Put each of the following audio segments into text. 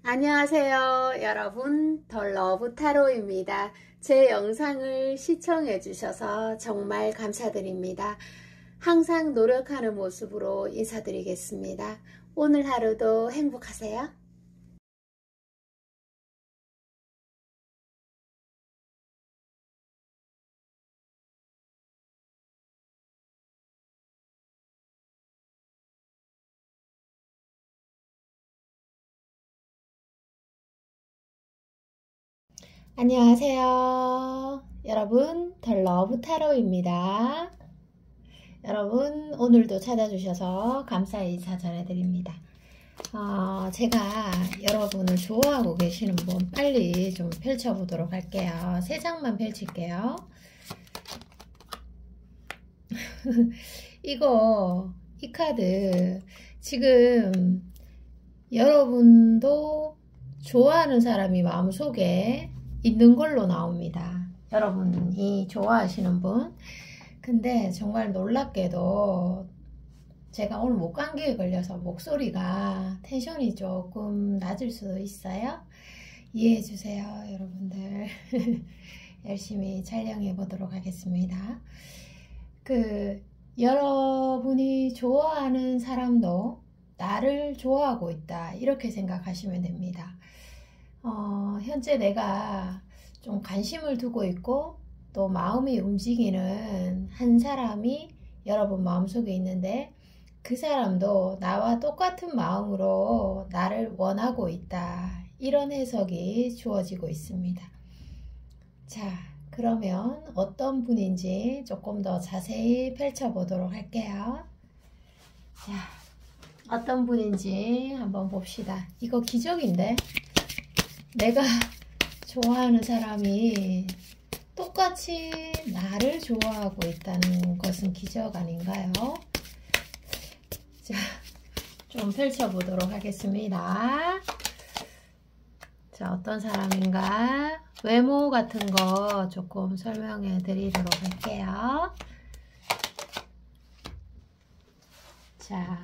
안녕하세요 여러분, 덜러브타로입니다. 제 영상을 시청해 주셔서 정말 감사드립니다. 항상 노력하는 모습으로 인사드리겠습니다. 오늘 하루도 행복하세요. 안녕하세요 여러분, 덜러브타로입니다. 여러분 오늘도 찾아주셔서 감사 인사 전해드립니다. 제가 여러분을 좋아하고 계시는 분 빨리 좀 펼쳐보도록 할게요. 3장만 펼칠게요. 이 카드 지금 여러분도 좋아하는 사람이 마음속에 있는 걸로 나옵니다. 여러분이 좋아하시는 분. 근데 정말 놀랍게도 제가 오늘 목감기에 걸려서 목소리가 텐션이 조금 낮을 수도 있어요. 이해해 주세요 여러분들. 열심히 촬영해 보도록 하겠습니다. 여러분이 좋아하는 사람도 나를 좋아하고 있다, 이렇게 생각하시면 됩니다. 현재 내가 좀 관심을 두고 있고 또 마음이 움직이는 한 사람이 여러분 마음속에 있는데, 그 사람도 나와 똑같은 마음으로 나를 원하고 있다, 이런 해석이 주어지고 있습니다. 자, 그러면 어떤 분인지 조금 더 자세히 펼쳐보도록 할게요. 자, 어떤 분인지 한번 봅시다. 이거 기적인데? 내가 좋아하는 사람이 똑같이 나를 좋아하고 있다는 것은 기적 아닌가요? 자, 좀 펼쳐보도록 하겠습니다. 자, 어떤 사람인가? 외모 같은 거 조금 설명해 드리도록 할게요. 자,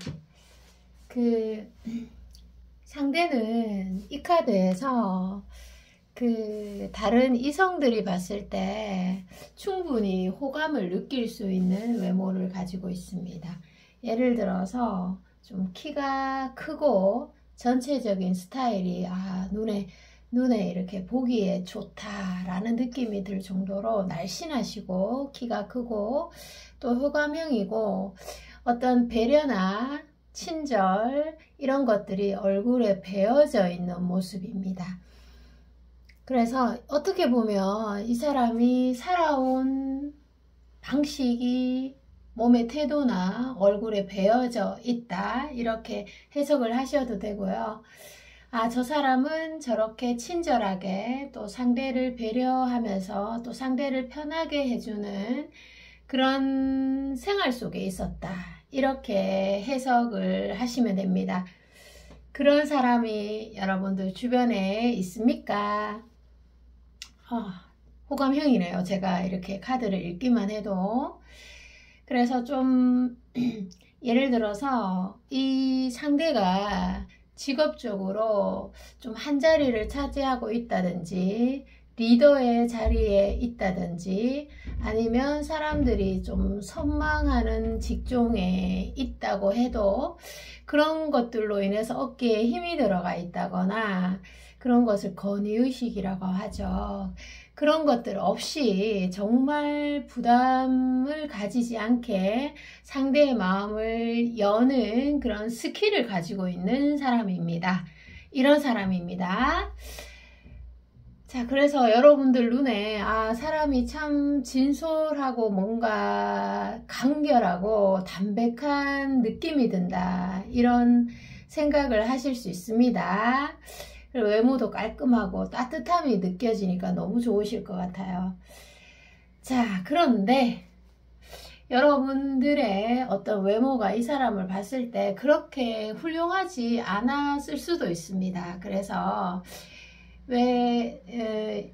상대는 이 카드에서 다른 이성들이 봤을 때 충분히 호감을 느낄 수 있는 외모를 가지고 있습니다. 예를 들어서 좀 키가 크고 전체적인 스타일이 눈에 이렇게 보기에 좋다라는 느낌이 들 정도로 날씬하시고 키가 크고 또 호감형이고, 어떤 배려나 친절 이런 것들이 얼굴에 배어져 있는 모습입니다. 그래서 어떻게 보면 이 사람이 살아온 방식이 몸의 태도나 얼굴에 배어져 있다, 이렇게 해석을 하셔도 되고요. 저 사람은 저렇게 친절하게 또 상대를 배려하면서 또 상대를 편하게 해주는 그런 생활 속에 있었다, 이렇게 해석을 하시면 됩니다. 그런 사람이 여러분들 주변에 있습니까? 호감형이네요. 제가 이렇게 카드를 읽기만 해도. 그래서 좀 예를 들어서 이 상대가 직업적으로 좀 한 자리를 차지하고 있다든지 리더의 자리에 있다든지, 아니면 사람들이 좀 선망하는 직종에 있다고 해도 그런 것들로 인해서 어깨에 힘이 들어가 있다거나, 그런 것을 권위의식이라고 하죠. 그런 것들 없이 정말 부담을 가지지 않게 상대의 마음을 여는 그런 스킬을 가지고 있는 사람입니다. 이런 사람입니다. 자, 그래서 여러분들 눈에 사람이 참 진솔하고 뭔가 간결하고 담백한 느낌이 든다, 이런 생각을 하실 수 있습니다. 그리고 외모도 깔끔하고 따뜻함이 느껴지니까 너무 좋으실 것 같아요. 자, 그런데 여러분들의 어떤 외모가 이 사람을 봤을 때 그렇게 훌륭하지 않았을 수도 있습니다. 그래서 왜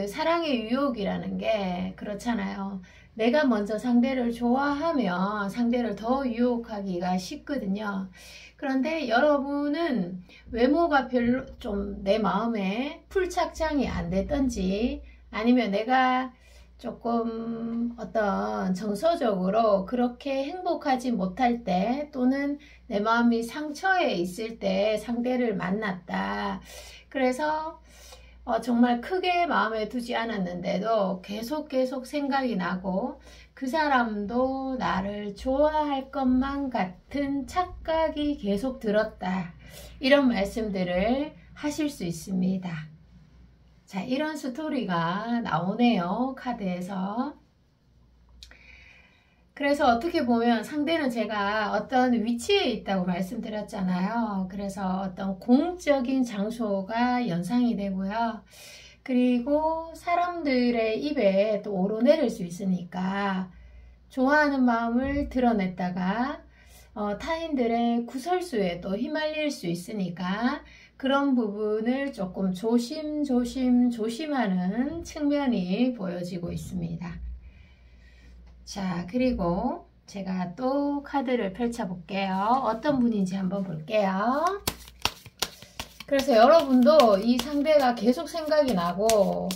사랑의 유혹이라는 게 그렇잖아요. 내가 먼저 상대를 좋아하면 상대를 더 유혹하기가 쉽거든요. 그런데 여러분은 외모가 별로 좀 내 마음에 풀착장이 안 됐던지, 아니면 내가 조금 어떤 정서적으로 그렇게 행복하지 못할 때, 또는 내 마음이 상처에 있을 때 상대를 만났다. 그래서 정말 크게 마음에 두지 않았는데도 계속 생각이 나고, 그 사람도 나를 좋아할 것만 같은 착각이 계속 들었다. 이런 말씀들을 하실 수 있습니다. 자, 이런 스토리가 나오네요, 카드에서. 그래서 어떻게 보면 상대는 제가 어떤 위치에 있다고 말씀드렸잖아요. 그래서 어떤 공적인 장소가 연상이 되고요. 그리고 사람들의 입에 또 오르내릴 수 있으니까 좋아하는 마음을 드러냈다가 타인들의 구설수에 또 휘말릴 수 있으니까 그런 부분을 조금 조심하는 측면이 보여지고 있습니다. 자, 그리고 제가 또 카드를 펼쳐 볼게요. 어떤 분인지 한번 볼게요. 그래서 여러분도 이 상대가 계속 생각이 나고,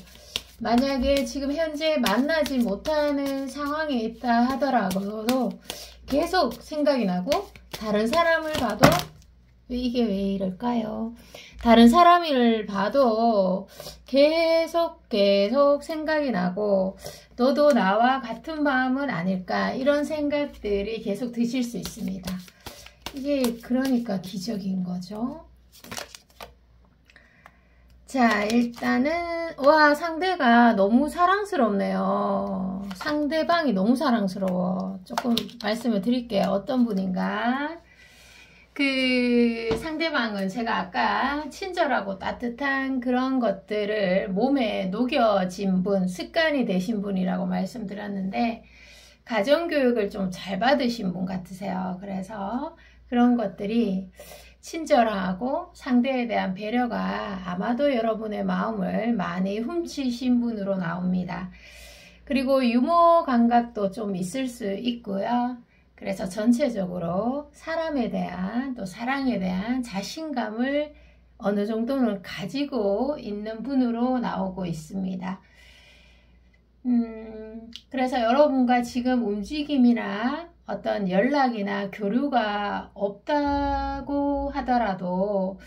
만약에 지금 현재 만나지 못하는 상황에 있다 하더라도 계속 생각이 나고, 다른 사람을 봐도 이게 왜 이럴까요? 다른 사람을 봐도 계속 생각이 나고, 너도 나와 같은 마음은 아닐까, 이런 생각들이 계속 드실 수 있습니다. 이게 그러니까 기적인 거죠. 자, 일단은 와, 상대가 너무 사랑스럽네요. 상대방이 너무 사랑스러워. 조금 말씀을 드릴게요. 어떤 분인가. 그 상대방은 제가 아까 친절하고 따뜻한 그런 것들을 몸에 녹여진 분, 습관이 되신 분이라고 말씀드렸는데, 가정교육을 좀 잘 받으신 분 같으세요. 그래서 그런 것들이 친절하고 상대에 대한 배려가 아마도 여러분의 마음을 많이 훔치신 분으로 나옵니다. 그리고 유머 감각도 좀 있을 수 있고요. 그래서 전체적으로 사람에 대한, 또 사랑에 대한 자신감을 어느 정도는 가지고 있는 분으로 나오고 있습니다. 그래서 여러분과 지금 움직임이나 어떤 연락이나 교류가 없다고 하더라도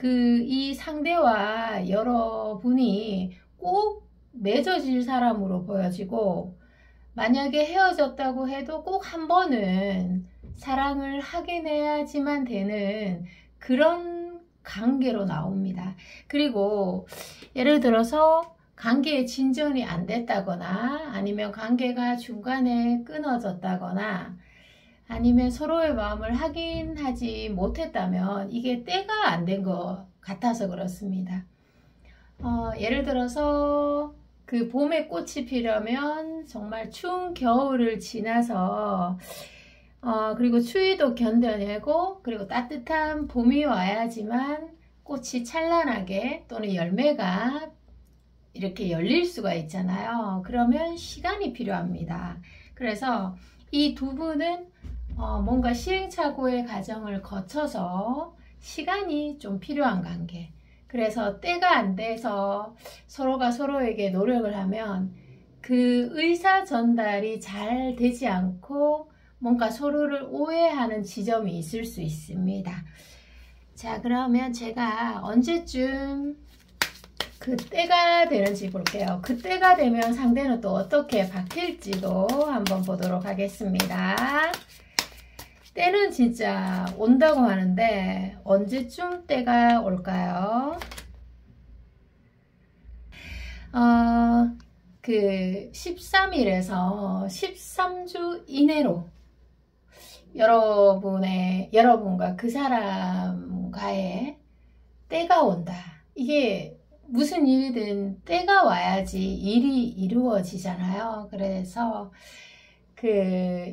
이 상대와 여러분이 꼭 맺어질 사람으로 보여지고, 만약에 헤어졌다고 해도 꼭 한 번은 사랑을 하긴 해야지만 되는 그런 관계로 나옵니다. 그리고 예를 들어서 관계의 진전이 안 됐다거나, 아니면 관계가 중간에 끊어졌다거나, 아니면 서로의 마음을 확인하지 못했다면 이게 때가 안 된 것 같아서 그렇습니다. 예를 들어서 그 봄에 꽃이 피려면 정말 추운 겨울을 지나서 그리고 추위도 견뎌내고, 그리고 따뜻한 봄이 와야지만 꽃이 찬란하게, 또는 열매가 이렇게 열릴 수가 있잖아요. 그러면 시간이 필요합니다. 그래서 이 두 분은 뭔가 시행착오의 과정을 거쳐서 시간이 좀 필요한 관계. 그래서 때가 안 돼서 서로가 서로에게 노력을 하면 그 의사 전달이 잘 되지 않고 뭔가 서로를 오해하는 지점이 있을 수 있습니다. 자, 그러면 제가 언제쯤 그 때가 되는지 볼게요. 그 때가 되면 상대는 또 어떻게 바뀔지도 한번 보도록 하겠습니다. 때는 진짜 온다고 하는데 언제쯤 때가 올까요? 그 13일에서 13주 이내로 여러분과 그 사람과의 때가 온다. 이게 무슨 일이든 때가 와야지 일이 이루어지잖아요. 그래서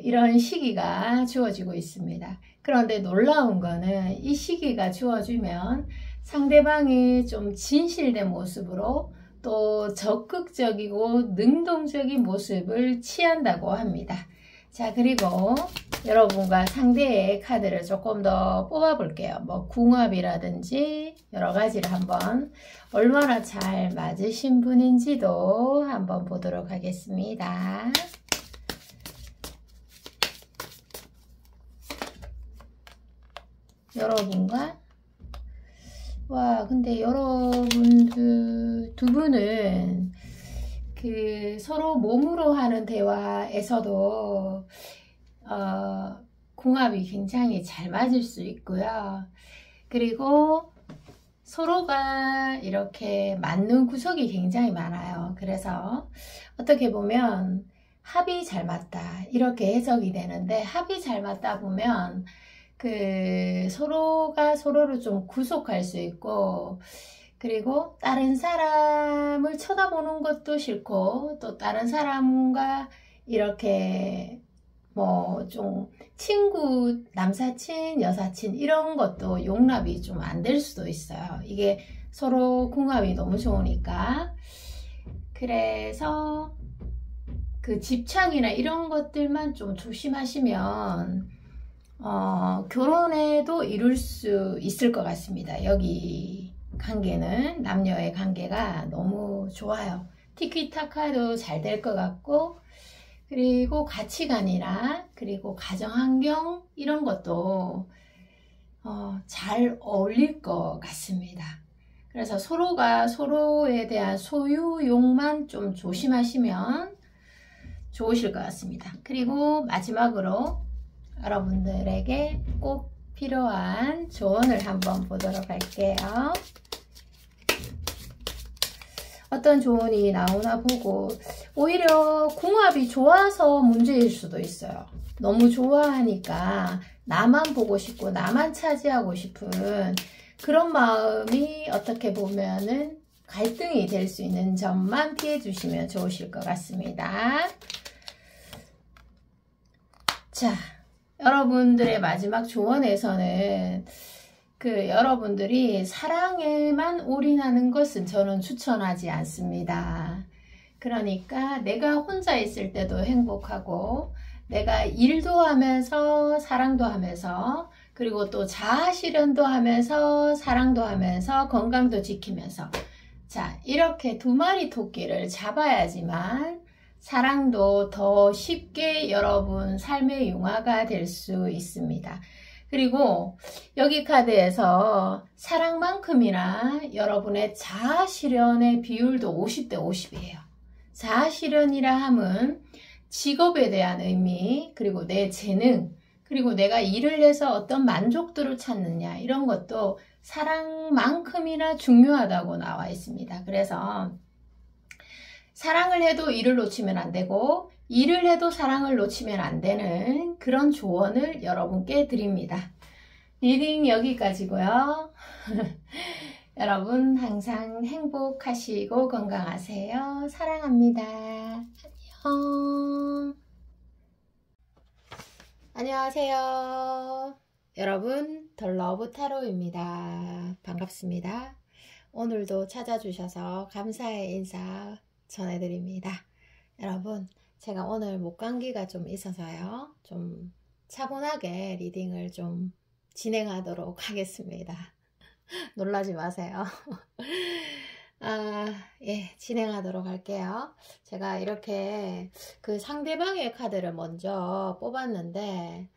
이런 시기가 주어지고 있습니다. 그런데 놀라운 거는 이 시기가 주어지면 상대방이 좀 진실된 모습으로 또 적극적이고 능동적인 모습을 취한다고 합니다. 자, 그리고 여러분과 상대의 카드를 조금 더 뽑아 볼게요. 뭐 궁합이라든지 여러 가지를 한번 얼마나 잘 맞으신 분인지도 한번 보도록 하겠습니다. 여러분과 근데 여러분들 두 분은 그 서로 몸으로 하는 대화에서도 궁합이 굉장히 잘 맞을 수 있고요. 그리고 서로가 이렇게 맞는 구석이 굉장히 많아요. 그래서 어떻게 보면 합이 잘 맞다 이렇게 해석이 되는데, 합이 잘 맞다 보면 그 서로가 서로를 좀 구속할 수 있고, 그리고 다른 사람을 쳐다보는 것도 싫고, 또 다른 사람과 이렇게 뭐 좀 친구, 남사친, 여사친 이런 것도 용납이 좀 안 될 수도 있어요. 이게 서로 궁합이 너무 좋으니까. 그래서 그 집착이나 이런 것들만 좀 조심하시면 결혼에도 이룰 수 있을 것 같습니다. 여기 관계는, 남녀의 관계가 너무 좋아요. 티키타카도 잘 될 것 같고, 그리고 가치관이나 그리고 가정환경 이런 것도 잘 어울릴 것 같습니다. 그래서 서로가 서로에 대한 소유욕만 좀 조심하시면 좋으실 것 같습니다. 그리고 마지막으로 여러분들에게 꼭 필요한 조언을 한번 보도록 할게요. 어떤 조언이 나오나 보고, 오히려 궁합이 좋아서 문제일 수도 있어요. 너무 좋아하니까 나만 보고 싶고 나만 차지하고 싶은 그런 마음이 어떻게 보면은 갈등이 될 수 있는 점만 피해 주시면 좋으실 것 같습니다. 자, 여러분들의 마지막 조언에서는 여러분들이 사랑에만 올인하는 것은 저는 추천하지 않습니다. 그러니까 내가 혼자 있을 때도 행복하고, 내가 일도 하면서 사랑도 하면서, 그리고 또 자아실현도 하면서 사랑도 하면서 건강도 지키면서, 자, 이렇게 두 마리 토끼를 잡아야지만 사랑도 더 쉽게 여러분 삶의 융화가 될 수 있습니다. 그리고 여기 카드에서 사랑만큼이나 여러분의 자아실현의 비율도 50대 50이에요. 자아실현이라 함은 직업에 대한 의미, 그리고 내 재능, 그리고 내가 일을 해서 어떤 만족도를 찾느냐, 이런 것도 사랑만큼이나 중요하다고 나와 있습니다. 그래서 사랑을 해도 일을 놓치면 안 되고, 일을 해도 사랑을 놓치면 안 되는 그런 조언을 여러분께 드립니다. 리딩 여기까지고요. 여러분 항상 행복하시고 건강하세요. 사랑합니다. 안녕. 안녕하세요. 여러분, 더 러브 타로입니다. 반갑습니다. 오늘도 찾아주셔서 감사의 인사 전해드립니다. 여러분, 제가 오늘 목감기가 좀 있어서요, 좀 차분하게 리딩을 좀 진행하도록 하겠습니다. 놀라지 마세요. 예, 진행하도록 할게요. 제가 이렇게 그 상대방의 카드를 먼저 뽑았는데,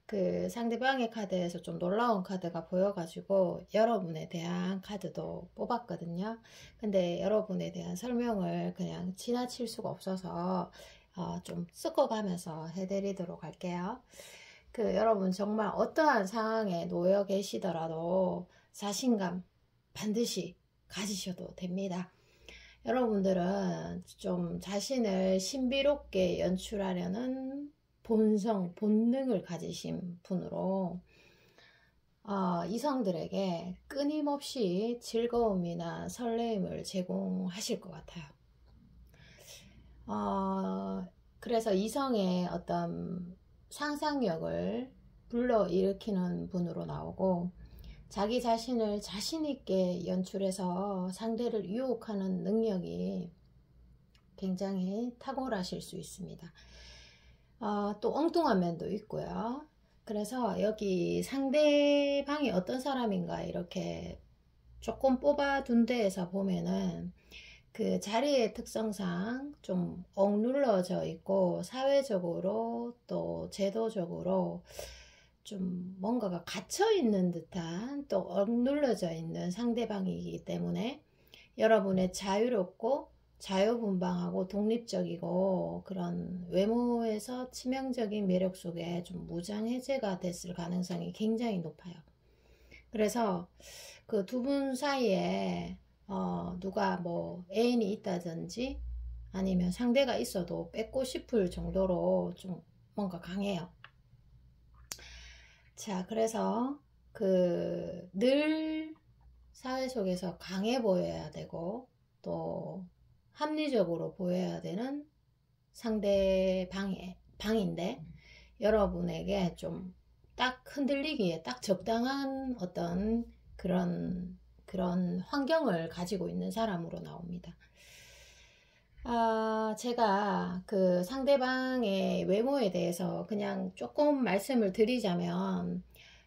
그 상대방의 카드에서 좀 놀라운 카드가 보여가지고 여러분에 대한 카드도 뽑았거든요. 근데 여러분에 대한 설명을 그냥 지나칠 수가 없어서 좀 섞어가면서 해드리도록 할게요. 여러분 정말 어떠한 상황에 놓여 계시더라도 자신감 반드시 가지셔도 됩니다. 여러분들은 좀 자신을 신비롭게 연출하려는 본성, 본능을 가지신 분으로 이성들에게 끊임없이 즐거움이나 설레임을 제공하실 것 같아요. 그래서 이성의 어떤 상상력을 불러일으키는 분으로 나오고, 자기 자신을 자신 있게 연출해서 상대를 유혹하는 능력이 굉장히 탁월하실 수 있습니다. 또 엉뚱한 면도 있고요. 그래서 여기 상대방이 어떤 사람인가 이렇게 조금 뽑아둔 데에서 보면은 그 자리의 특성상 좀 억눌러져 있고 사회적으로 또 제도적으로 좀 뭔가가 갇혀 있는 듯한 또 억눌러져 있는 상대방이기 때문에 여러분의 자유롭고 자유분방하고 독립적이고 그런 외모에서 치명적인 매력 속에 좀 무장해제가 됐을 가능성이 굉장히 높아요. 그래서 그 두 분 사이에 누가 뭐 애인이 있다든지 아니면 상대가 있어도 뺏고 싶을 정도로 좀 뭔가 강해요. 자, 그래서 그 늘 사회 속에서 강해 보여야 되고 또 합리적으로 보여야 되는 상대방인데 여러분에게 좀 딱 흔들리기에 딱 적당한 어떤 그런 환경을 가지고 있는 사람으로 나옵니다. 제가 그 상대방의 외모에 대해서 그냥 조금 말씀을 드리자면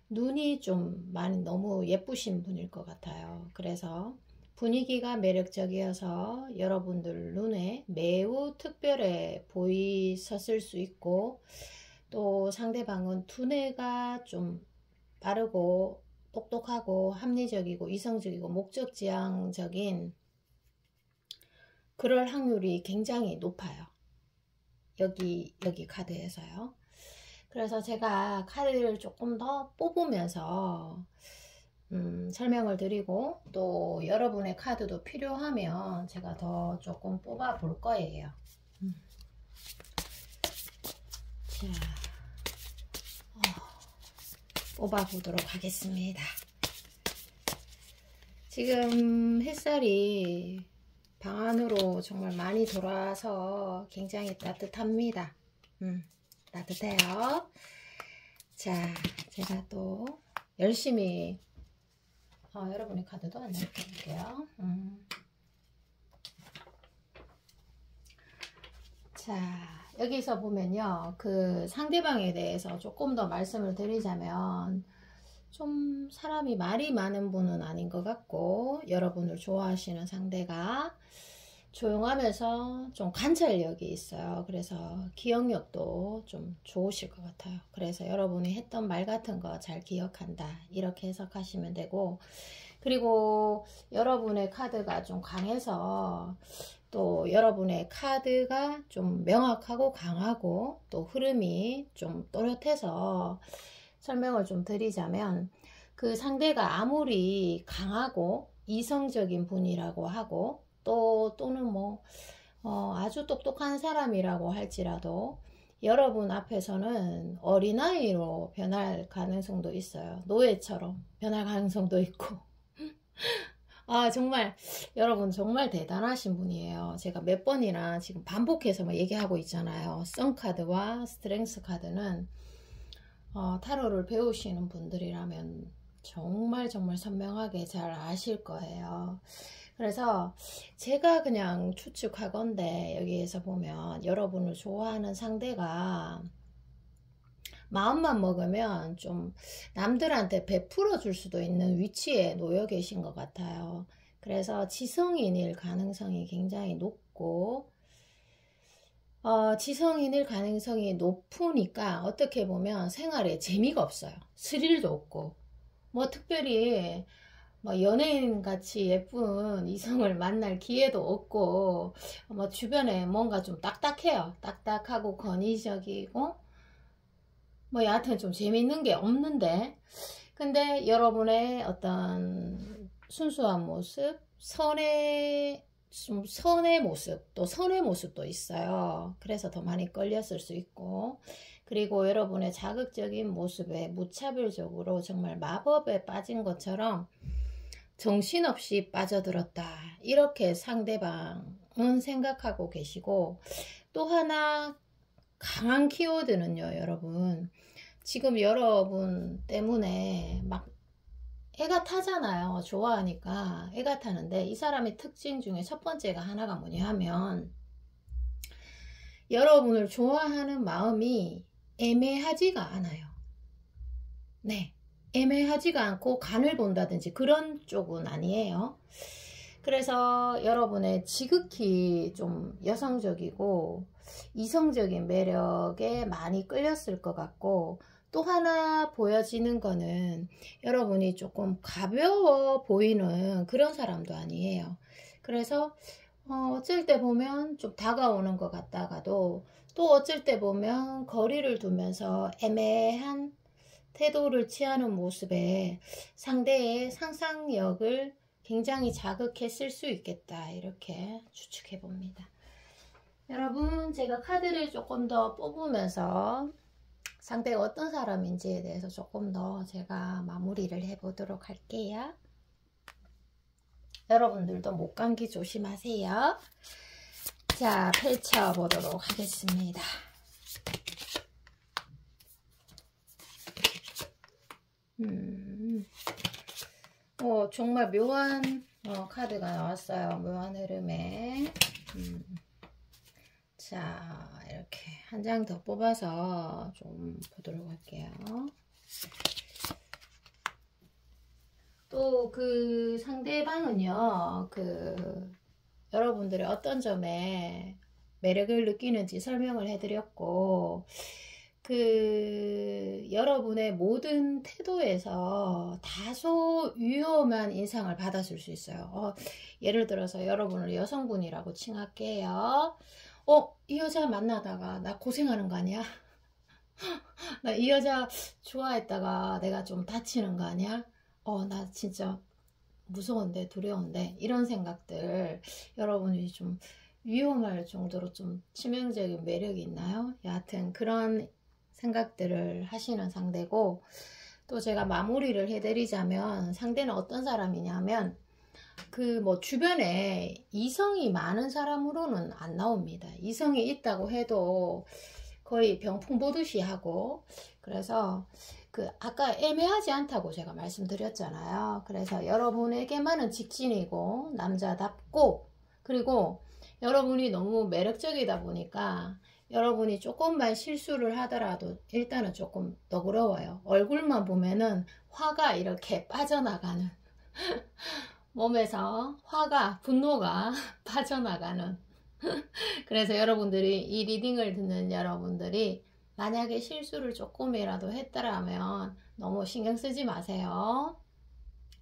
눈이 좀 많이 너무 예쁘신 분일 것 같아요. 그래서 분위기가 매력적이어서 여러분들 눈에 매우 특별해 보이셨을 수 있고 또 상대방은 두뇌가 좀 빠르고 똑똑하고 합리적이고 이성적이고 목적지향적인 그럴 확률이 굉장히 높아요. 여기 카드에서요. 그래서 제가 카드를 조금 더 뽑으면서 설명을 드리고 또 여러분의 카드도 필요하면 제가 더 조금 뽑아 볼 거예요. 자, 뽑아 보도록 하겠습니다. 지금 햇살이 방 안으로 정말 많이 돌아와서 굉장히 따뜻합니다. 따뜻해요. 자, 제가 또 열심히 여러분의 카드도 안내 드릴게요. 자, 여기서 보면요, 그 상대방에 대해서 조금 더 말씀을 드리자면 좀 사람이 말이 많은 분은 아닌 것 같고 여러분을 좋아하시는 상대가 조용하면서 좀 관찰력이 있어요. 그래서 기억력도 좀 좋으실 것 같아요. 그래서 여러분이 했던 말 같은 거 잘 기억한다 이렇게 해석하시면 되고, 그리고 여러분의 카드가 좀 강해서 또 여러분의 카드가 좀 명확하고 강하고 또 흐름이 좀 또렷해서 설명을 좀 드리자면, 그 상대가 아무리 강하고 이성적인 분이라고 하고 또는 뭐 아주 똑똑한 사람이라고 할지라도 여러분 앞에서는 어린아이로 변할 가능성도 있어요. 노예처럼 변할 가능성도 있고 정말 여러분 정말 대단하신 분이에요. 제가 몇 번이나 지금 반복해서 얘기하고 있잖아요. 선카드와 스트렝스 카드는 타로를 배우시는 분들이라면 정말 선명하게 잘 아실 거예요. 그래서 제가 그냥 추측하건대 여기에서 보면 여러분을 좋아하는 상대가 마음만 먹으면 좀 남들한테 베풀어 줄 수도 있는 위치에 놓여 계신 것 같아요. 그래서 지성인일 가능성이 굉장히 높고 지성인일 가능성이 높으니까 어떻게 보면 생활에 재미가 없어요. 스릴도 없고 뭐 특별히 뭐 연예인 같이 예쁜 이성을 만날 기회도 없고 뭐 주변에 뭔가 좀 딱딱해요. 딱딱하고 건의적이고 뭐 여하튼 좀 재밌는 게 없는데, 근데 여러분의 어떤 순수한 모습, 선의 모습, 또 선의 모습도 있어요. 그래서 더 많이 끌렸을 수 있고, 그리고 여러분의 자극적인 모습에 무차별적으로 정말 마법에 빠진 것처럼 정신없이 빠져들었다 이렇게 상대방은 생각하고 계시고, 또 하나 강한 키워드는요, 여러분 지금 여러분 때문에 막 애가 타잖아요. 좋아하니까 애가 타는데, 이 사람의 특징 중에 첫 번째가 하나가 뭐냐 하면, 여러분을 좋아하는 마음이 애매하지가 않아요. 네, 애매하지가 않고 간을 본다든지 그런 쪽은 아니에요. 그래서 여러분의 지극히 좀 여성적이고 이성적인 매력에 많이 끌렸을 것 같고, 또 하나 보여지는 거는 여러분이 조금 가벼워 보이는 그런 사람도 아니에요. 그래서 어쩔 때 보면 좀 다가오는 것 같다가도, 또 어쩔 때 보면 거리를 두면서 애매한 태도를 취하는 모습에 상대의 상상력을 굉장히 자극했을 수 있겠다, 이렇게 추측해 봅니다. 여러분, 제가 카드를 조금 더 뽑으면서 상대가 어떤 사람인지에 대해서 조금 더 제가 마무리를 해 보도록 할게요. 여러분들도 목감기 조심하세요. 자, 펼쳐 보도록 하겠습니다. 정말 묘한 카드가 나왔어요. 묘한 흐름에. 자, 이렇게 한 장 더 뽑아서 좀 보도록 할게요. 또 그 상대방은요, 여러분들의 어떤 점에 매력을 느끼는지 설명을 해드렸고, 여러분의 모든 태도에서 다소 위험한 인상을 받았을 수 있어요. 예를 들어서 여러분을 여성분이라고 칭할게요. 이 여자 만나다가 나 고생하는 거 아니야? 나 이 여자 좋아했다가 내가 좀 다치는 거 아니야? 나 진짜 무서운데, 두려운데, 이런 생각들, 여러분이 좀 위험할 정도로 좀 치명적인 매력이 있나요? 여하튼 그런 생각들을 하시는 상대고, 또 제가 마무리를 해드리자면, 상대는 어떤 사람이냐면 주변에 이성이 많은 사람으로는 안 나옵니다. 이성이 있다고 해도 거의 병풍 보듯이 하고, 그래서 아까 애매하지 않다고 제가 말씀드렸잖아요. 그래서 여러분에게만은 직진이고 남자답고, 그리고 여러분이 너무 매력적이다 보니까 여러분이 조금만 실수를 하더라도 일단은 조금 너그러워요. 얼굴만 보면은 화가 이렇게 빠져나가는 몸에서 화가, 분노가 빠져나가는 그래서 여러분들이, 이 리딩을 듣는 여러분들이 만약에 실수를 조금이라도 했더라면 너무 신경 쓰지 마세요.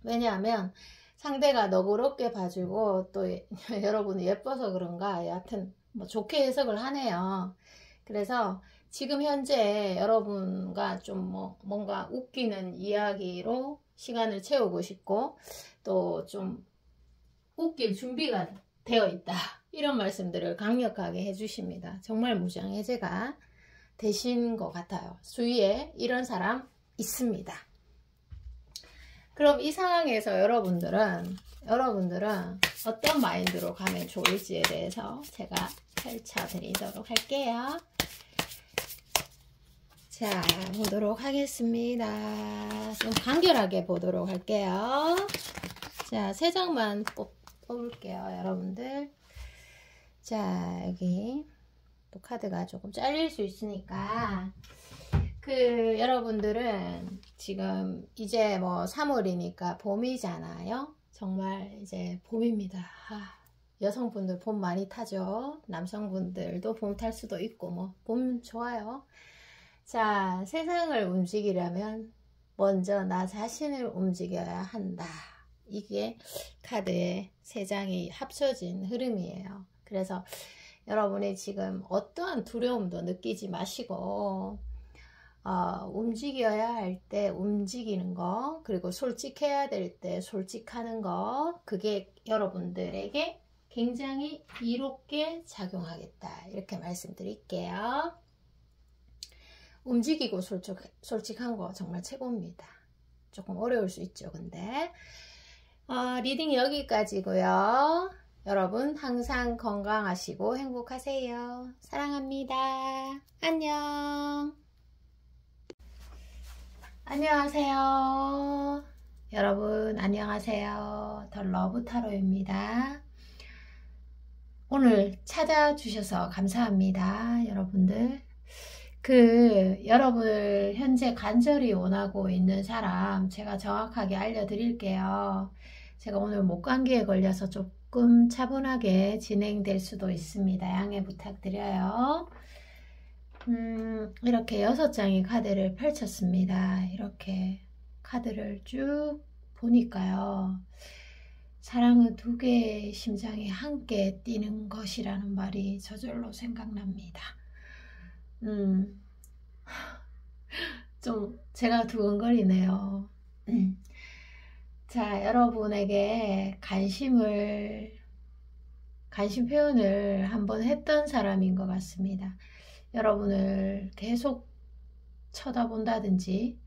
왜냐하면 상대가 너그럽게 봐주고, 또 여러분이 예뻐서 그런가 여하튼 좋게 해석을 하네요. 그래서 지금 현재 여러분과 좀 뭔가 웃기는 이야기로 시간을 채우고 싶고, 또 좀 웃길 준비가 되어 있다, 이런 말씀들을 강력하게 해주십니다. 정말 무장해제가 되신 것 같아요. 주위에 이런 사람 있습니다. 그럼 이 상황에서 여러분들은 어떤 마인드로 가면 좋을지에 대해서 제가 펼쳐 드리도록 할게요. 자, 보도록 하겠습니다. 좀 간결하게 보도록 할게요. 자, 3장만 뽑을게요, 여러분들. 자, 여기 또 카드가 조금 잘릴 수 있으니까, 여러분들은 지금 이제 3월이니까 봄이잖아요. 정말 이제 봄입니다. 여성분들 봄 많이 타죠. 남성분들도 봄 탈 수도 있고, 봄 좋아요. 자, 세상을 움직이려면 먼저 나 자신을 움직여야 한다. 이게 카드의 3장이 합쳐진 흐름이에요. 그래서 여러분이 지금 어떠한 두려움도 느끼지 마시고, 움직여야 할 때 움직이는 거, 그리고 솔직해야 될 때 솔직하는 거, 그게 여러분들에게 굉장히 이롭게 작용하겠다, 이렇게 말씀드릴게요. 움직이고 솔직한 거 정말 최고입니다. 조금 어려울 수 있죠, 근데. 리딩 여기까지고요. 여러분 항상 건강하시고 행복하세요. 사랑합니다. 안녕. 안녕하세요. 여러분 안녕하세요. 더 러브 타로입니다. 오늘 찾아주셔서 감사합니다. 여러분들. 여러분을 현재 간절히 원하고 있는 사람 제가 정확하게 알려드릴게요. 제가 오늘 목감기에 걸려서 조금 차분하게 진행될 수도 있습니다. 양해 부탁드려요. 이렇게 6장의 카드를 펼쳤습니다. 이렇게 카드를 쭉 보니까요. 사랑은 두 개의 심장이 함께 뛰는 것이라는 말이 저절로 생각납니다. 좀 제가 두근거리네요. 자, 여러분에게 관심 표현을 한번 했던 사람인 것 같습니다. 여러분을 계속 쳐다본다든지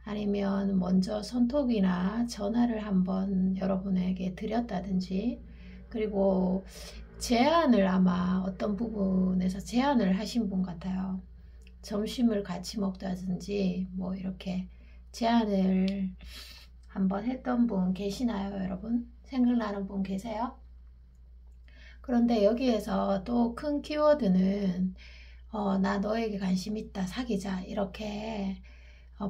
아니면 먼저 손톱이나 전화를 한번 여러분에게 드렸다든지, 그리고 제안을 아마 어떤 부분에서 제안을 하신 분 같아요. 점심을 같이 먹다든지 뭐 이렇게 제안을 한번 했던 분 계시나요, 여러분? 생각나는 분 계세요? 그런데 여기에서 또 큰 키워드는 나 너에게 관심 있다, 사귀자, 이렇게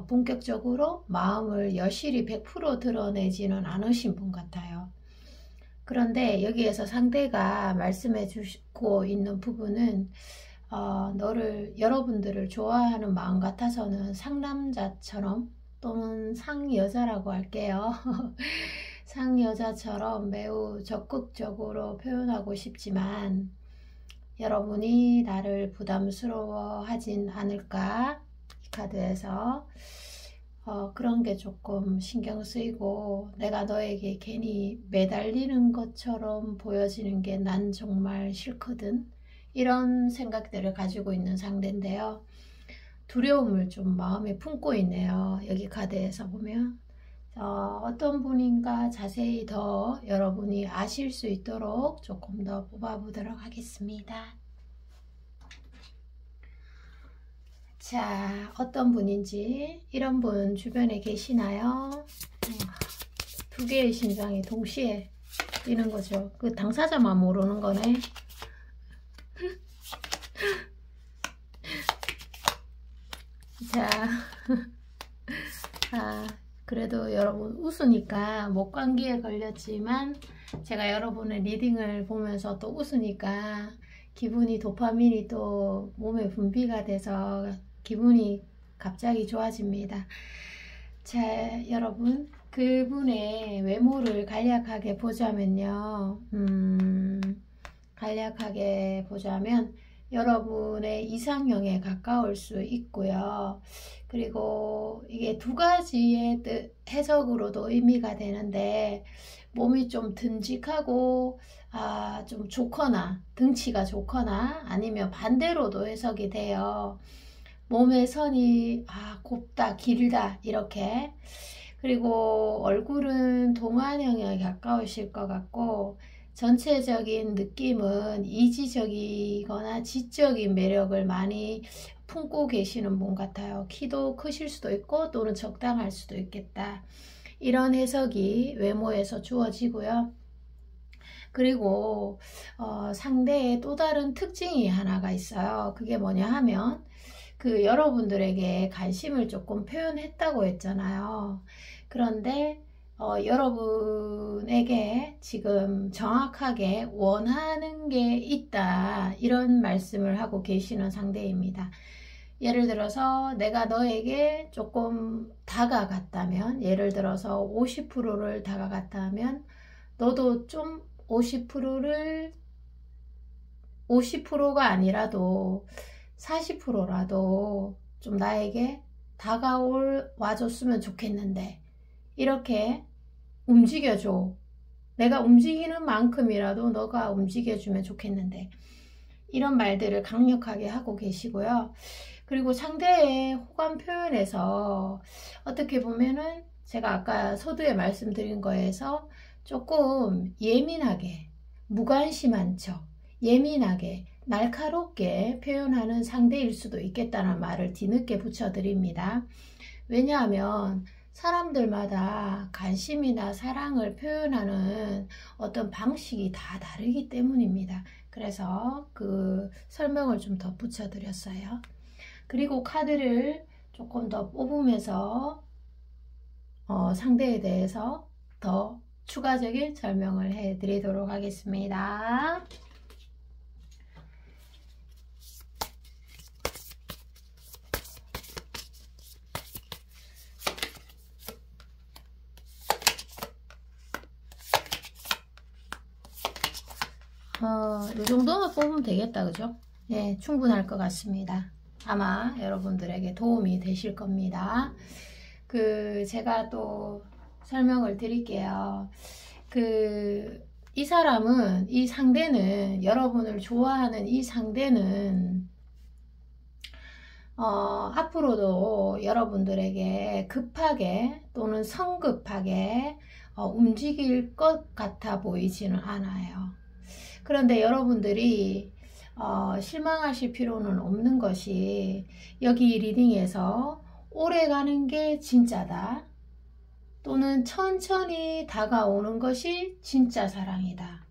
본격적으로 마음을 여실히 100% 드러내지는 않으신 분 같아요. 그런데 여기에서 상대가 말씀해 주고 있는 부분은 여러분들을 좋아하는 마음 같아서는 상남자처럼, 또는 상여자라고 할게요. 상여자처럼 매우 적극적으로 표현하고 싶지만 여러분이 나를 부담스러워하진 않을까, 이 카드에서 그런 게 조금 신경 쓰이고, 내가 너에게 괜히 매달리는 것처럼 보여지는 게 난 정말 싫거든, 이런 생각들을 가지고 있는 상대인데요. 두려움을 좀 마음에 품고 있네요. 여기 카드에서 보면 어떤 분인가 자세히 더 여러분이 아실 수 있도록 조금 더 뽑아보도록 하겠습니다. 자, 어떤 분인지, 이런 분 주변에 계시나요? 두 개의 심장이 동시에 뛰는 거죠. 그 당사자만 모르는 거네. 자, 그래도 여러분 웃으니까, 목감기에 걸렸지만 제가 여러분의 리딩을 보면서 또 웃으니까 기분이, 도파민이 또 몸에 분비가 돼서 기분이 갑자기 좋아집니다. 자, 여러분, 그분의 외모를 간략하게 보자면요. 간략하게 보자면 여러분의 이상형에 가까울 수 있고요. 그리고 이게 두 가지의 해석으로도 의미가 되는데, 몸이 좀 듬직하고 좀 좋거나, 등치가 좋거나, 아니면 반대로도 해석이 돼요. 몸의 선이 곱다, 길다, 이렇게. 그리고 얼굴은 동안형에 가까우실 것 같고, 전체적인 느낌은 이지적이거나 지적인 매력을 많이 품고 계시는 분 같아요. 키도 크실 수도 있고 또는 적당할 수도 있겠다, 이런 해석이 외모에서 주어지고요. 그리고 상대의 또 다른 특징이 하나가 있어요. 그게 뭐냐 하면, 여러분들에게 관심을 조금 표현했다고 했잖아요. 그런데 여러분에게 지금 정확하게 원하는 게 있다, 이런 말씀을 하고 계시는 상대입니다. 예를 들어서 내가 너에게 조금 다가갔다면, 예를 들어서 50%를 다가갔다면 너도 좀 50%가 아니라도 40%라도 좀 나에게 와줬으면 좋겠는데, 이렇게 움직여줘. 내가 움직이는 만큼이라도 너가 움직여주면 좋겠는데, 이런 말들을 강력하게 하고 계시고요. 그리고 상대의 호감 표현에서 어떻게 보면은 제가 아까 서두에 말씀드린 거에서 조금 예민하게, 무관심한 척, 예민하게, 날카롭게 표현하는 상대일 수도 있겠다는 말을 뒤늦게 붙여드립니다. 왜냐하면 사람들마다 관심이나 사랑을 표현하는 어떤 방식이 다 다르기 때문입니다. 그래서 그 설명을 좀 덧붙여 드렸어요. 그리고 카드를 조금 더 뽑으면서 상대에 대해서 더 추가적인 설명을 해 드리도록 하겠습니다. 이 정도는 뽑으면 되겠다, 그죠? 예, 충분할 것 같습니다. 아마 여러분들에게 도움이 되실 겁니다. 제가 또 설명을 드릴게요. 이 사람은, 이 상대는, 여러분을 좋아하는 이 상대는, 앞으로도 여러분들에게 급하게 또는 성급하게 움직일 것 같아 보이지는 않아요. 그런데 여러분들이 실망하실 필요는 없는 것이, 여기 리딩에서 오래 가는 게 진짜다, 또는 천천히 다가오는 것이 진짜 사랑이다.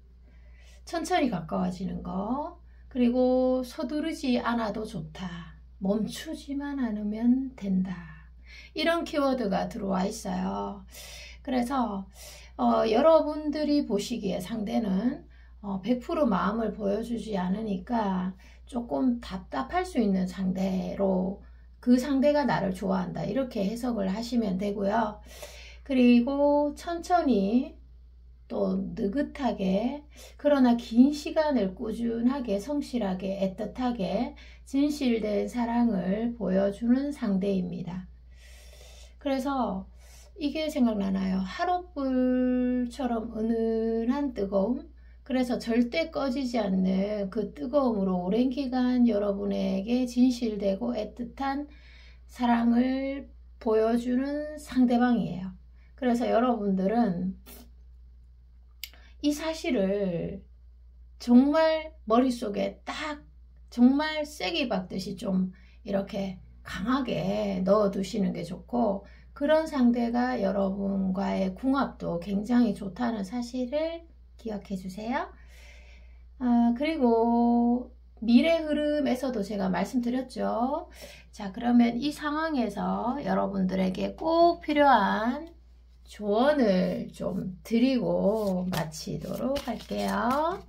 천천히 가까워지는 거, 그리고 서두르지 않아도 좋다, 멈추지만 않으면 된다, 이런 키워드가 들어와 있어요. 그래서 여러분들이 보시기에 상대는 100% 마음을 보여주지 않으니까 조금 답답할 수 있는 상대로, 그 상대가 나를 좋아한다, 이렇게 해석을 하시면 되고요. 그리고 천천히 또 느긋하게, 그러나 긴 시간을 꾸준하게 성실하게 애틋하게 진실된 사랑을 보여주는 상대입니다. 그래서 이게 생각나나요? 하룻불처럼 은은한 뜨거움? 그래서 절대 꺼지지 않는 그 뜨거움으로 오랜 기간 여러분에게 진실되고 애틋한 사랑을 보여주는 상대방이에요. 그래서 여러분들은 이 사실을 정말 머릿속에 딱 정말 세게 박듯이 좀 이렇게 강하게 넣어 두시는 게 좋고, 그런 상대가 여러분과의 궁합도 굉장히 좋다는 사실을 기억해 주세요. 그리고 미래 흐름에서도 제가 말씀드렸죠. 자, 그러면 이 상황에서 여러분들에게 꼭 필요한 조언을 좀 드리고 마치도록 할게요.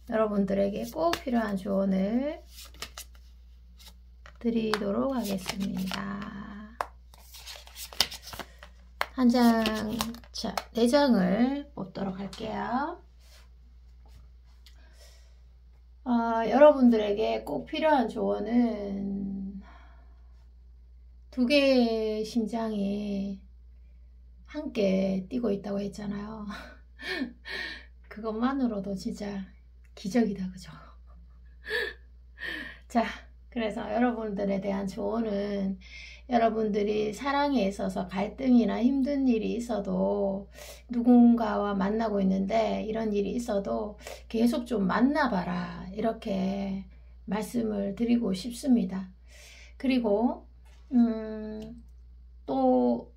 여러분들에게 꼭 필요한 조언을 드리도록 하겠습니다. 한 장, 자, 4장을 뽑도록 할게요. 여러분들에게 꼭 필요한 조언은, 2개의 심장이 함께 뛰고 있다고 했잖아요. 그것만으로도 진짜 기적이다, 그죠? 자, 그래서 여러분들에 대한 조언은, 여러분들이 사랑에 있어서 갈등이나 힘든 일이 있어도, 누군가와 만나고 있는데 이런 일이 있어도 계속 좀 만나봐라, 이렇게 말씀을 드리고 싶습니다. 그리고 또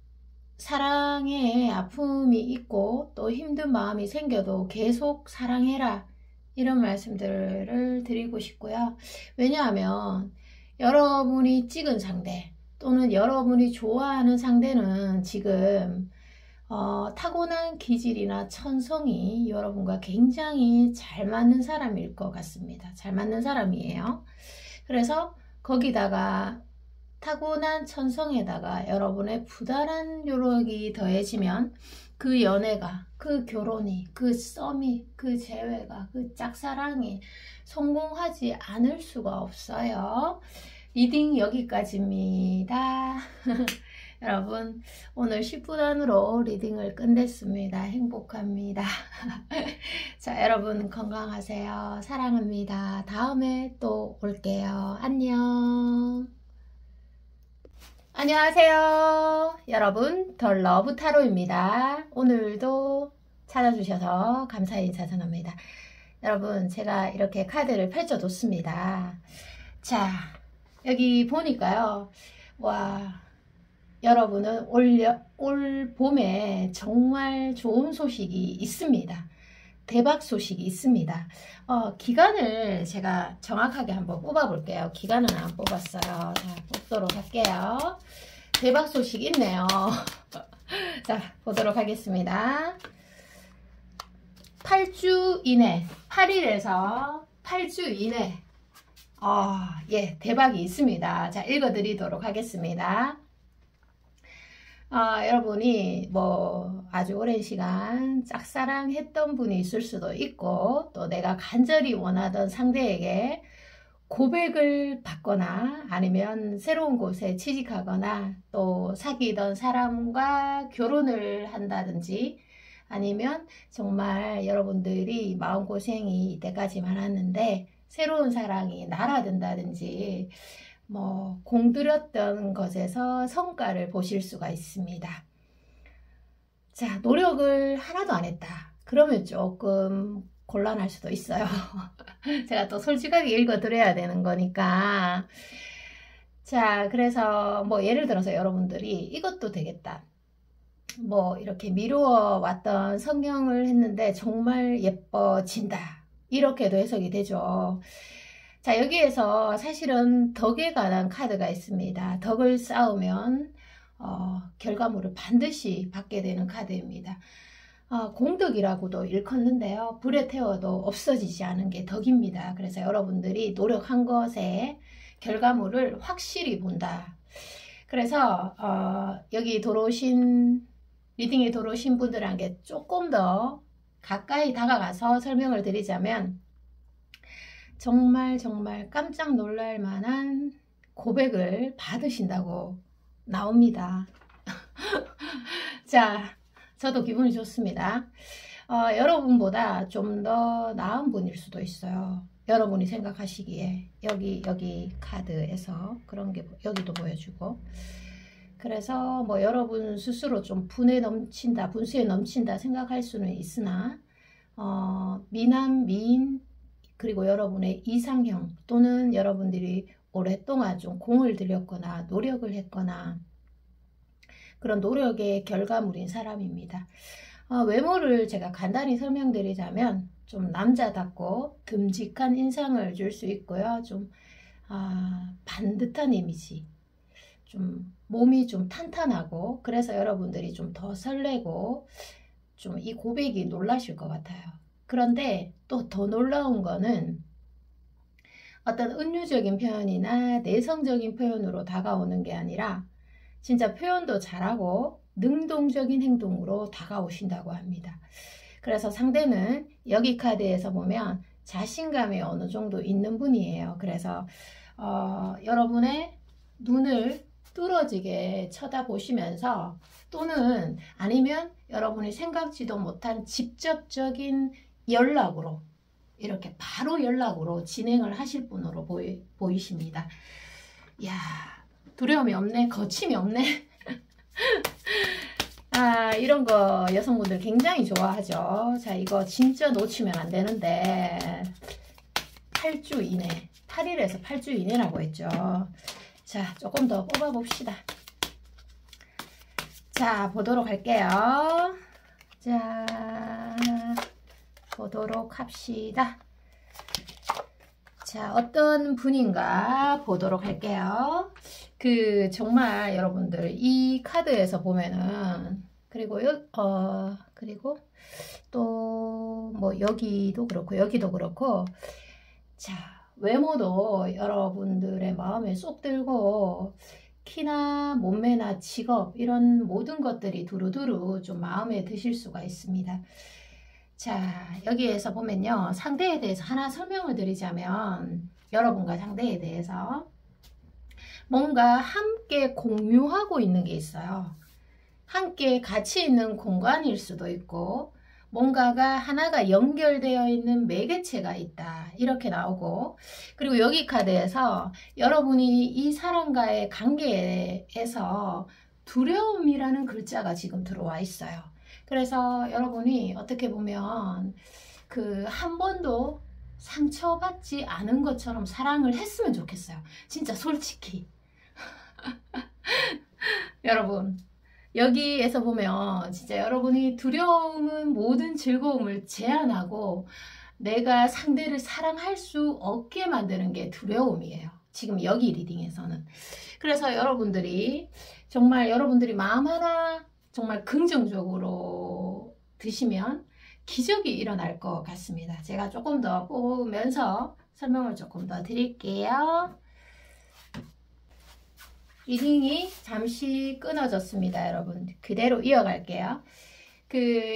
사랑에 아픔이 있고 또 힘든 마음이 생겨도 계속 사랑해라, 이런 말씀들을 드리고 싶고요. 왜냐하면 여러분이 찍은 상대 또는 여러분이 좋아하는 상대는 지금 타고난 기질이나 천성이 여러분과 굉장히 잘 맞는 사람일 것 같습니다. 잘 맞는 사람이에요. 그래서 거기다가 타고난 천성에다가 여러분의 부단한 노력이 더해지면 그 연애가, 그 결혼이, 그 썸이, 그 재회가, 그 짝사랑이 성공하지 않을 수가 없어요. 리딩 여기까지입니다. 여러분, 오늘 10분 안으로 리딩을 끝냈습니다. 행복합니다. 자, 여러분 건강하세요. 사랑합니다. 다음에 또 올게요. 안녕. 안녕하세요. 여러분, 더 러브 타로입니다. 오늘도 찾아주셔서 감사의 인사 전합니다. 여러분, 제가 이렇게 카드를 펼쳐뒀습니다. 자, 여기 보니까요, 와, 여러분은 올 봄에 정말 좋은 소식이 있습니다. 대박 소식이 있습니다. 기간을 제가 정확하게 한번 뽑아 볼게요. 기간은 안 뽑았어요. 자, 뽑도록 할게요. 대박 소식 있네요. 자, 보도록 하겠습니다. 8주 이내, 8일에서 8주 이내, 예, 대박이 있습니다. 자, 읽어드리도록 하겠습니다. 여러분이 뭐 아주 오랜 시간 짝사랑했던 분이 있을 수도 있고, 또 내가 간절히 원하던 상대에게 고백을 받거나, 아니면 새로운 곳에 취직하거나, 또 사귀던 사람과 결혼을 한다든지, 아니면 정말 여러분들이 마음고생이 이때까지 많았는데 새로운 사랑이 날아든다든지, 뭐 공들였던 것에서 성과를 보실 수가 있습니다. 자, 노력을 하나도 안 했다. 그러면 조금 곤란할 수도 있어요. 제가 또 솔직하게 읽어드려야 되는 거니까. 자, 그래서 뭐 예를 들어서 여러분들이 이것도 되겠다. 뭐 이렇게 미루어 왔던 성경을 했는데 정말 예뻐진다. 이렇게도 해석이 되죠. 자, 여기에서 사실은 덕에 관한 카드가 있습니다. 덕을 쌓으면 결과물을 반드시 받게 되는 카드입니다. 공덕이라고도 일컫는데요. 불에 태워도 없어지지 않은 게 덕입니다. 그래서 여러분들이 노력한 것에 결과물을 확실히 본다. 그래서 여기 리딩에 들어오신 분들에게 조금 더 가까이 다가가서 설명을 드리자면, 정말 깜짝 놀랄 만한 고백을 받으신다고 나옵니다. 자, 저도 기분이 좋습니다. 여러분보다 좀 더 나은 분일 수도 있어요. 여러분이 생각하시기에 여기 카드에서 그런 게 여기도 보여주고, 그래서 뭐 여러분 스스로 좀 분수에 넘친다 생각할 수는 있으나, 미남, 미인, 그리고 여러분의 이상형, 또는 여러분들이 오랫동안 좀 공을 들였거나 노력을 했거나 그런 노력의 결과물인 사람입니다. 외모를 제가 간단히 설명드리자면 좀 남자답고 듬직한 인상을 줄 수 있고요. 좀 반듯한 이미지, 좀 몸이 좀 탄탄하고, 그래서 여러분들이 좀 더 설레고 좀 이 고백이 놀라실 것 같아요. 그런데 또 더 놀라운 거는 어떤 은유적인 표현이나 내성적인 표현으로 다가오는 게 아니라 진짜 표현도 잘하고 능동적인 행동으로 다가오신다고 합니다. 그래서 상대는 여기 카드에서 보면 자신감이 어느 정도 있는 분이에요. 그래서 여러분의 눈을 뚫어지게 쳐다보시면서, 또는 아니면 여러분이 생각지도 못한 직접적인 연락으로, 이렇게 바로 연락으로 진행을 하실 분으로 보이십니다. 이야, 두려움이 없네, 거침이 없네. 이런 거 여성분들 굉장히 좋아하죠. 자, 이거 진짜 놓치면 안 되는데, 8주 이내, 8일에서 8주 이내라고 했죠. 자, 조금 더 뽑아 봅시다. 자, 보도록 할게요. 자, 보도록 합시다. 자, 어떤 분인가 보도록 할게요. 정말 여러분들 이 카드에서 보면은, 그리고 그리고 또 뭐 여기도 그렇고, 자, 외모도 여러분들의 마음에 쏙 들고, 키나 몸매나 직업, 이런 모든 것들이 두루두루 좀 마음에 드실 수가 있습니다. 자, 여기에서 보면요, 상대에 대해서 하나 설명을 드리자면, 여러분과 상대에 대해서 뭔가 함께 공유하고 있는 게 있어요. 함께 같이 있는 공간일 수도 있고, 뭔가가 하나가 연결되어 있는 매개체가 있다, 이렇게 나오고, 그리고 여기 카드에서 여러분이 이 사람과의 관계에서 두려움이라는 글자가 지금 들어와 있어요. 그래서 여러분이 어떻게 보면 한 번도 상처받지 않은 것처럼 사랑을 했으면 좋겠어요. 진짜 솔직히. 여러분, 여기에서 보면 진짜 여러분이 두려움은 모든 즐거움을 제한하고 내가 상대를 사랑할 수 없게 만드는 게 두려움이에요. 지금 여기 리딩에서는. 그래서 여러분들이 정말 여러분들이 마음 하나 정말 긍정적으로 드시면 기적이 일어날 것 같습니다. 제가 조금 더 뽑으면서 설명을 조금 더 드릴게요. 리딩이 잠시 끊어졌습니다. 여러분 그대로 이어갈게요.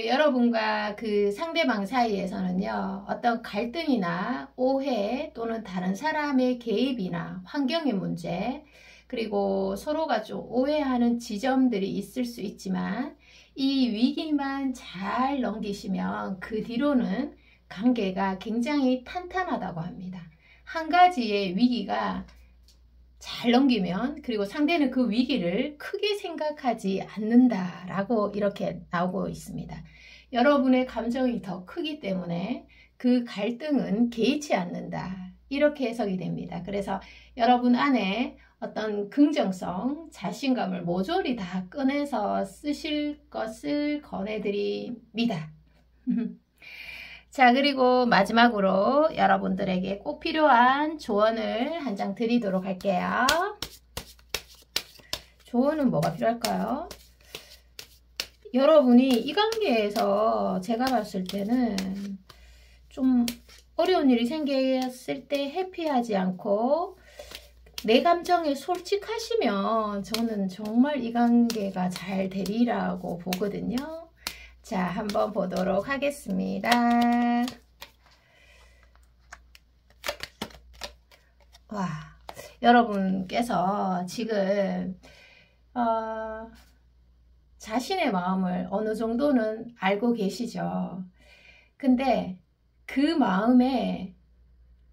여러분과 상대방 사이에서는요, 어떤 갈등이나 오해 또는 다른 사람의 개입이나 환경의 문제, 그리고 서로가 좀 오해하는 지점들이 있을 수 있지만 이 위기만 잘 넘기시면 그 뒤로는 관계가 굉장히 탄탄하다고 합니다. 한 가지의 위기가 잘 넘기면, 그리고 상대는 그 위기를 크게 생각하지 않는다라고 이렇게 나오고 있습니다. 여러분의 감정이 더 크기 때문에 그 갈등은 개의치 않는다, 이렇게 해석이 됩니다. 그래서 여러분 안에 어떤 긍정성, 자신감을 모조리 다 꺼내서 쓰실 것을 권해드립니다. 자, 그리고 마지막으로 여러분들에게 꼭 필요한 조언을 한 장 드리도록 할게요. 조언은 뭐가 필요할까요? 여러분이 이 관계에서 제가 봤을 때는 좀 어려운 일이 생겼을 때 회피하지 않고 내 감정에 솔직하시면 저는 정말 이 관계가 잘 되리라고 보거든요. 자, 한번 보도록 하겠습니다. 와, 여러분께서 지금 자신의 마음을 어느 정도는 알고 계시죠. 근데 그 마음에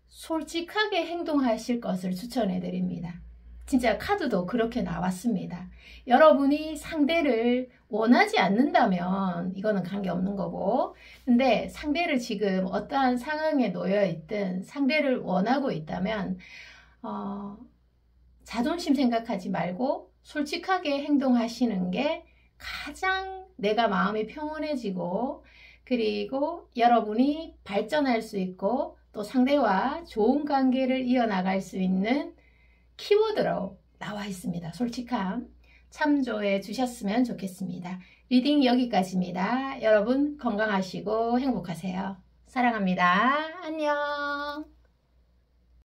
솔직하게 행동하실 것을 추천해 드립니다. 진짜 카드도 그렇게 나왔습니다. 여러분이 상대를 원하지 않는다면 이거는 관계없는 거고, 근데 상대를 지금 어떠한 상황에 놓여 있든 상대를 원하고 있다면 자존심 생각하지 말고 솔직하게 행동하시는 게 가장 내가 마음이 평온해지고, 그리고 여러분이 발전할 수 있고 또 상대와 좋은 관계를 이어나갈 수 있는 키워드로 나와 있습니다. 솔직함 참조해 주셨으면 좋겠습니다. 리딩 여기까지입니다. 여러분 건강하시고 행복하세요. 사랑합니다. 안녕.